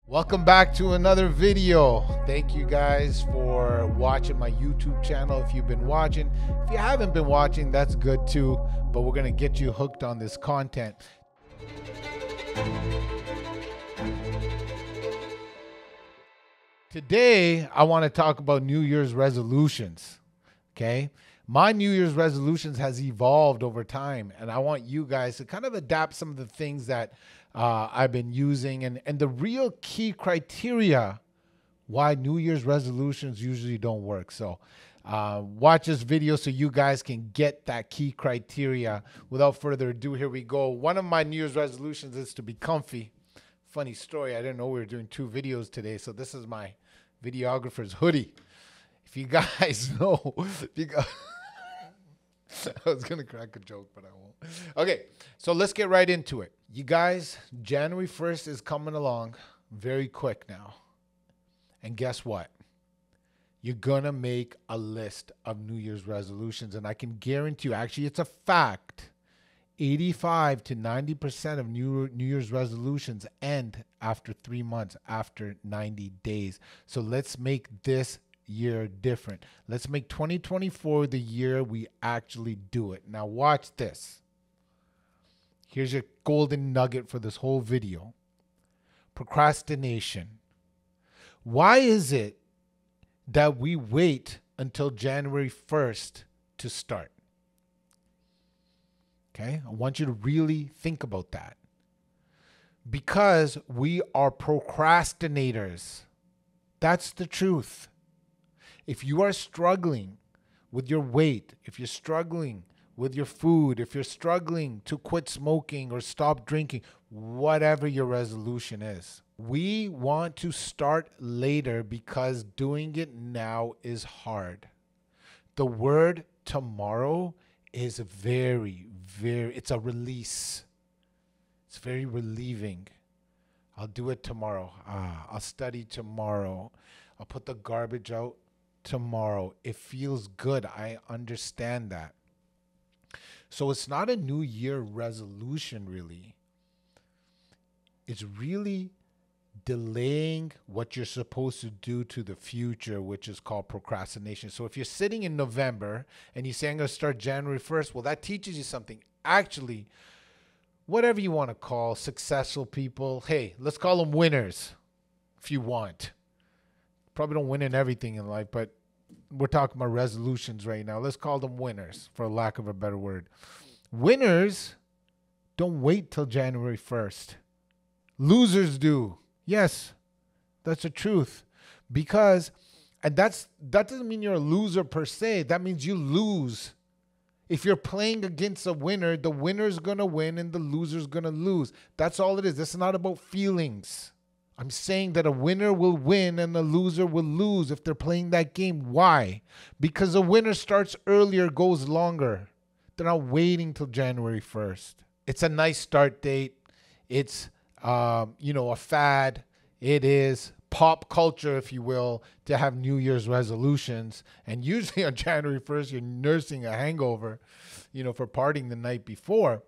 Welcome back to another video. Thank you guys for watching my YouTube channel. If you've been watching, if you haven't been watching, that's good too, but we're gonna get you hooked on this content. Today, I want to talk about New Year's resolutions. Okay. My New Year's resolutions has evolved over time, and I want you guys to kind of adapt some of the things that I've been using and the real key criteria why New Year's resolutions usually don't work. So watch this video so you guys can get that key criteria. Without further ado, here we go. One of my New Year's resolutions is to be comfy. Funny story, I didn't know we were doing 2 videos today, so this is my videographer's hoodie. If you guys know, I was going to crack a joke, but I won't. Okay, so let's get right into it. You guys, January 1st is coming along very quick now. And guess what? You're going to make a list of New Year's resolutions. And I can guarantee you, actually, it's a fact, 85 to 90% of New Year's resolutions end after 3 months, after 90 days. So let's make this year different. Let's make 2024 the year we actually do it. Now watch this. Here's your golden nugget for this whole video. Procrastination. Why is it that we wait until January 1st to start? Okay, I want you to really think about that. Because we are procrastinators. That's the truth. If you are struggling with your weight, if you're struggling with your food, if you're struggling to quit smoking or stop drinking, whatever your resolution is, we want to start later because doing it now is hard. The word tomorrow is it's a release. It's very relieving. I'll do it tomorrow. I'll study tomorrow. I'll put the garbage out tomorrow. It feels good. I understand that. So it's not a New Year resolution, really. It's really delaying what you're supposed to do to the future, which is called procrastination. So if you're sitting in November and you say, I'm going to start January 1st, well, that teaches you something. Actually, whatever you want to call successful people, hey, let's call them winners if you want. Probably don't win in everything in life, but we're talking about resolutions right now. Let's call them winners, for lack of a better word. Winners don't wait till January 1st. Losers do. Yes, that's the truth. Because, and that doesn't mean you're a loser per se. That means you lose. If you're playing against a winner, the winner's going to win and the loser's going to lose. That's all it is. This is not about feelings. I'm saying that a winner will win and a loser will lose if they're playing that game. Why? Because a winner starts earlier, goes longer. They're not waiting till January 1st. It's a nice start date. It's, a fad. It is pop culture, if you will, to have New Year's resolutions. And usually on January 1st, you're nursing a hangover, for partying the night before.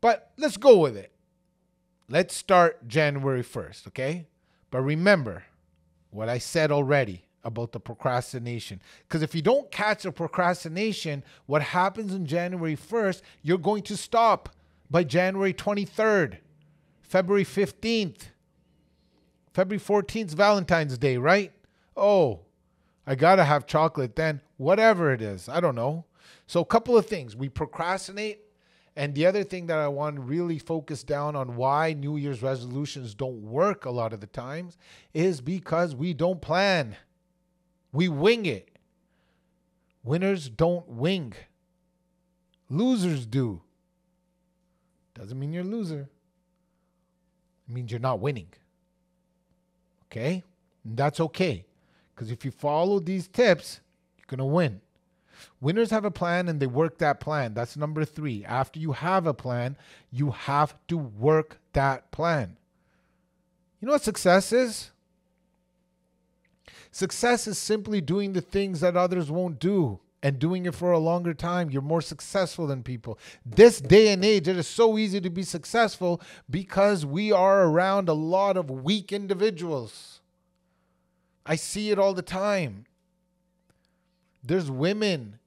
But let's go with it. Let's start January 1st, okay? But remember what I said already about the procrastination. Because if you don't catch the procrastination, what happens on January 1st, you're going to stop by January 23rd, February 15th, February 14th, Valentine's Day, right? Oh, I got to have chocolate then. Whatever it is, I don't know. So a couple of things. We procrastinate. And the other thing that I want to really focus down on why New Year's resolutions don't work a lot of the times is because we don't plan. We wing it. Winners don't wing. Losers do. Doesn't mean you're a loser. It means you're not winning. Okay? And that's okay. Because if you follow these tips, you're going to win. Winners have a plan and they work that plan. That's number 3. After you have a plan, you have to work that plan. You know what success is? Success is simply doing the things that others won't do. and doing it for a longer time, you're more successful than people. This day and age, it is so easy to be successful because we are around a lot of weak individuals. I see it all the time. There's women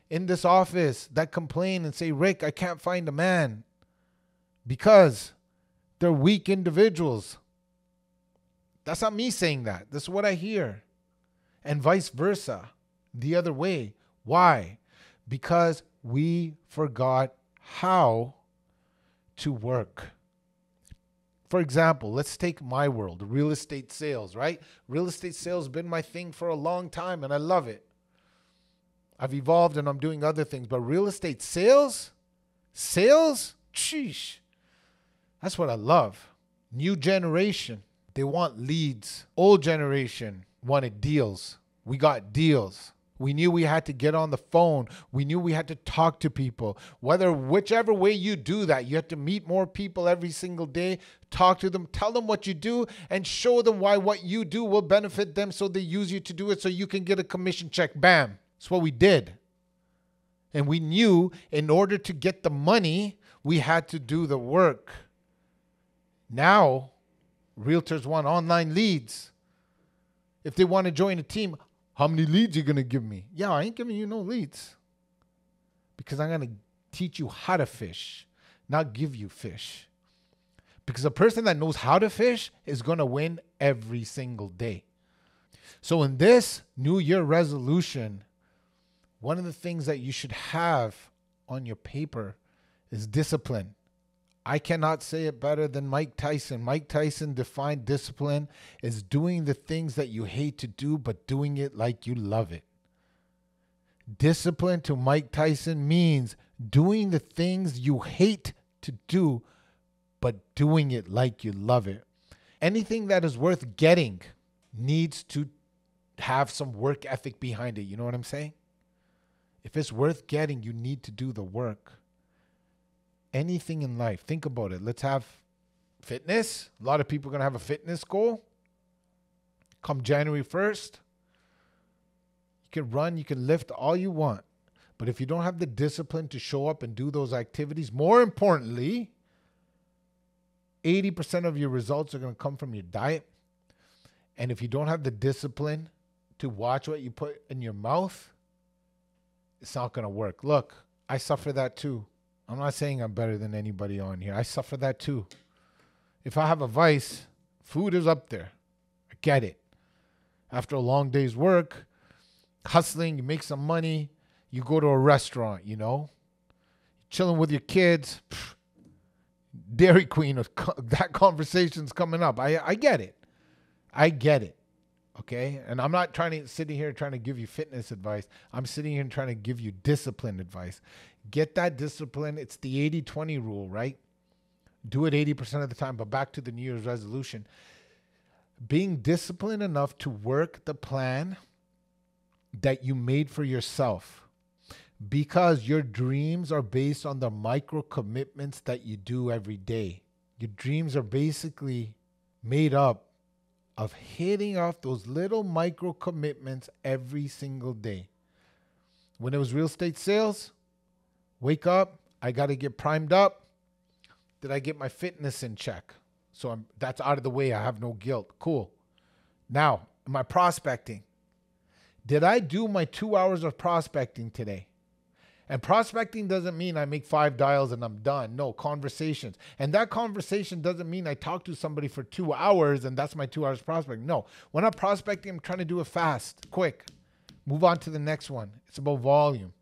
in this office that complain and say, Rick, I can't find a man because they're weak individuals. That's not me saying that. This is what I hear. And vice versa, the other way. Why? Because we forgot how to work. For example, let's take my world, real estate sales, right? Real estate sales has been my thing for a long time and I love it. I've evolved and I'm doing other things, but real estate sales, sheesh, that's what I love. New generation, they want leads. Old generation wanted deals. We got deals. We knew we had to get on the phone. We knew we had to talk to people. Whichever way you do that, you have to meet more people every single day, talk to them, tell them what you do, and show them why what you do will benefit them so they use you to do it so you can get a commission check. Bam. That's what we did. And we knew in order to get the money, we had to do the work. Now, realtors want online leads. If they want to join a team, how many leads are you going to give me? Yeah, I ain't giving you no leads. Because I'm going to teach you how to fish, not give you fish. Because a person that knows how to fish is going to win every single day. So in this New Year resolution, one of the things that you should have on your paper is discipline. I cannot say it better than Mike Tyson. Mike Tyson defined discipline as doing the things that you hate to do, but doing it like you love it. Discipline to Mike Tyson means doing the things you hate to do, but doing it like you love it. Anything that is worth getting needs to have some work ethic behind it. You know what I'm saying? If it's worth getting, you need to do the work. Anything in life, think about it. Let's have fitness. A lot of people are going to have a fitness goal. Come January 1st, you can run, you can lift all you want. But if you don't have the discipline to show up and do those activities, more importantly, 80% of your results are going to come from your diet. And if you don't have the discipline to watch what you put in your mouth, it's not going to work. Look, I suffer that too. I'm not saying I'm better than anybody on here. I suffer that too. If I have a vice, food is up there. I get it. After a long day's work, hustling, you make some money, you go to a restaurant, you know, chilling with your kids, Dairy Queen, that conversation's coming up. I get it. I get it. Okay. And I'm not sitting here trying to give you fitness advice. I'm sitting here and trying to give you discipline advice. Get that discipline. It's the 80-20 rule, right? Do it 80% of the time. But back to the New Year's resolution. Being disciplined enough to work the plan that you made for yourself. Because your dreams are based on the micro commitments that you do every day. Your dreams are basically made up of hitting off those little micro commitments every single day. When it was real estate sales, wake up, I got to get primed up. Did I get my fitness in check? So that's out of the way. I have no guilt. Cool. Now, am I prospecting? Did I do my 2 hours of prospecting today? And prospecting doesn't mean I make 5 dials and I'm done. No, conversations. And that conversation doesn't mean I talk to somebody for 2 hours and that's my 2 hours prospecting. No, when I'm prospecting, I'm trying to do it fast, quick. Move on to the next one. It's about volume.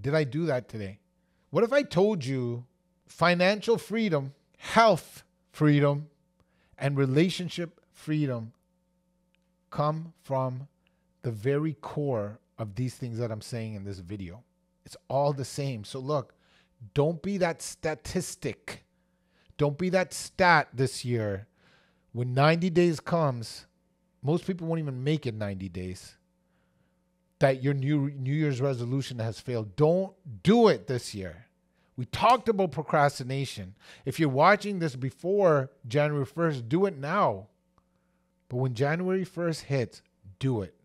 Did I do that today? What if I told you financial freedom, health freedom, and relationship freedom come from the very core of these things that I'm saying in this video? It's all the same. So look, don't be that statistic. Don't be that stat this year. When 90 days comes, most people won't even make it 90 days. That your New Year's resolution has failed. Don't do it this year. We talked about procrastination. If you're watching this before January 1st, do it now. But when January 1st hits, do it.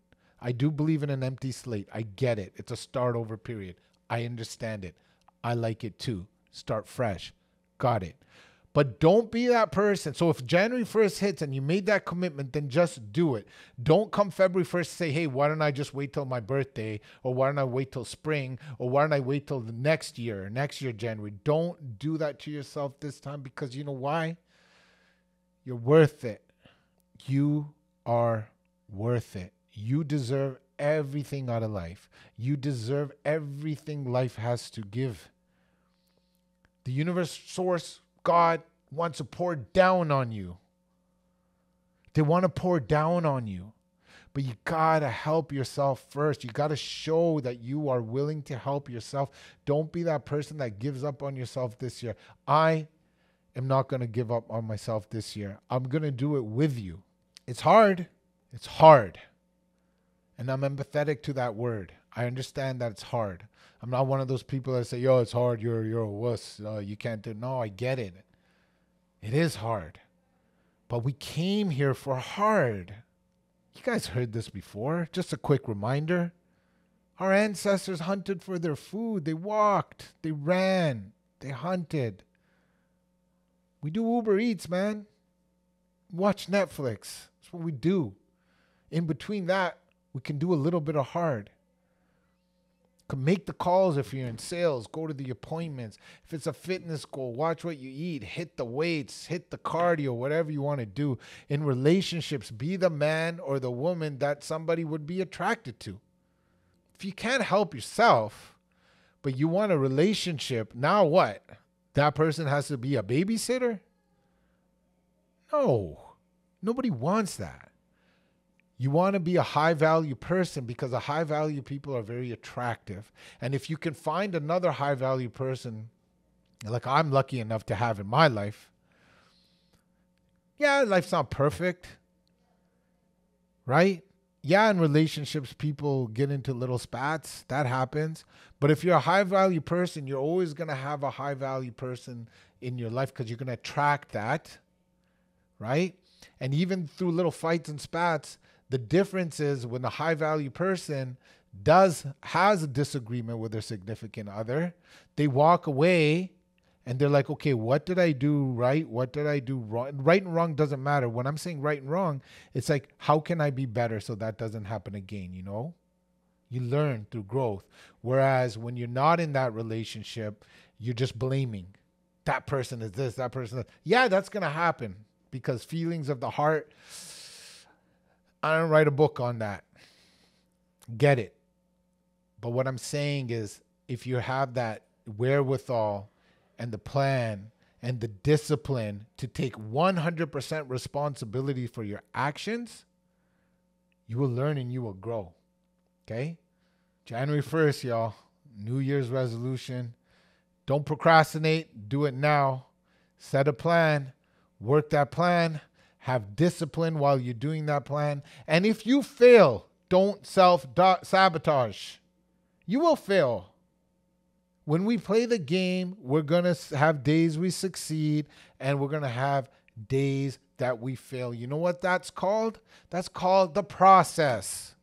I do believe in an empty slate. I get it. It's a start over period. I understand it. I like it too. Start fresh. Got it. But don't be that person. So if January 1st hits and you made that commitment, then just do it. Don't come February 1st say, hey, why don't I just wait till my birthday? Or why don't I wait till spring? Or why don't I wait till the next year January? Don't do that to yourself this time, because you know why? You're worth it. You are worth it. You deserve everything out of life. You deserve everything life has to give. The universe, source, God wants to pour down on you. They want to pour down on you. But you got to help yourself first. You got to show that you are willing to help yourself. Don't be that person that gives up on yourself this year. I am not going to give up on myself this year. I'm going to do it with you. It's hard. It's hard. And I'm empathetic to that word. I understand that it's hard. I'm not one of those people that say, yo, it's hard. You're a wuss. You can't do it. No, I get it. It is hard. But we came here for hard. You guys heard this before. Just a quick reminder. Our ancestors hunted for their food. They walked. They ran. They hunted. We do Uber Eats, man. Watch Netflix. That's what we do. In between that, we can do a little bit of hard. Can make the calls if you're in sales. Go to the appointments. If it's a fitness goal, watch what you eat. Hit the weights. Hit the cardio. Whatever you want to do. In relationships, be the man or the woman that somebody would be attracted to. If you can't help yourself, but you want a relationship, now what? That person has to be a babysitter? No. Nobody wants that. You want to be a high-value person because the high-value people are very attractive. And if you can find another high-value person, like I'm lucky enough to have in my life, yeah, life's not perfect, right? Yeah, in relationships, people get into little spats. That happens. But if you're a high-value person, you're always going to have a high-value person in your life because you're going to attract that, right? And even through little fights and spats, the difference is when a high-value person has a disagreement with their significant other, they walk away and they're like, okay, what did I do right? What did I do wrong? Right and wrong doesn't matter. When I'm saying right and wrong, it's like, how can I be better so that doesn't happen again, you know? You learn through growth. Whereas when you're not in that relationship, you're just blaming. That person is this, that person is that. Yeah, that's going to happen because feelings of the heart, I don't write a book on that. Get it. But what I'm saying is if you have that wherewithal and the plan and the discipline to take 100% responsibility for your actions, you will learn and you will grow. Okay? January 1st, y'all. New Year's resolution. Don't procrastinate. Do it now. Set a plan. Work that plan. Have discipline while you're doing that plan. And if you fail, don't self-sabotage. You will fail. When we play the game, we're going to have days we succeed and we're going to have days that we fail. You know what that's called? That's called the process.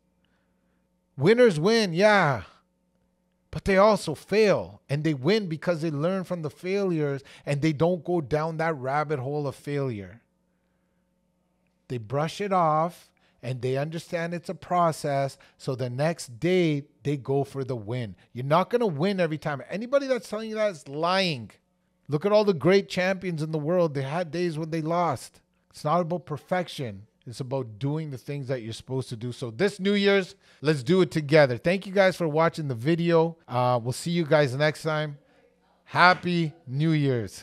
Winners win, yeah. But they also fail. And they win because they learn from the failures and they don't go down that rabbit hole of failure. They brush it off and they understand it's a process. So the next day they go for the win. You're not going to win every time. Anybody that's telling you that is lying. Look at all the great champions in the world. They had days when they lost. It's not about perfection. It's about doing the things that you're supposed to do. So this New Year's, let's do it together. Thank you guys for watching the video. We'll see you guys next time. Happy New Year's.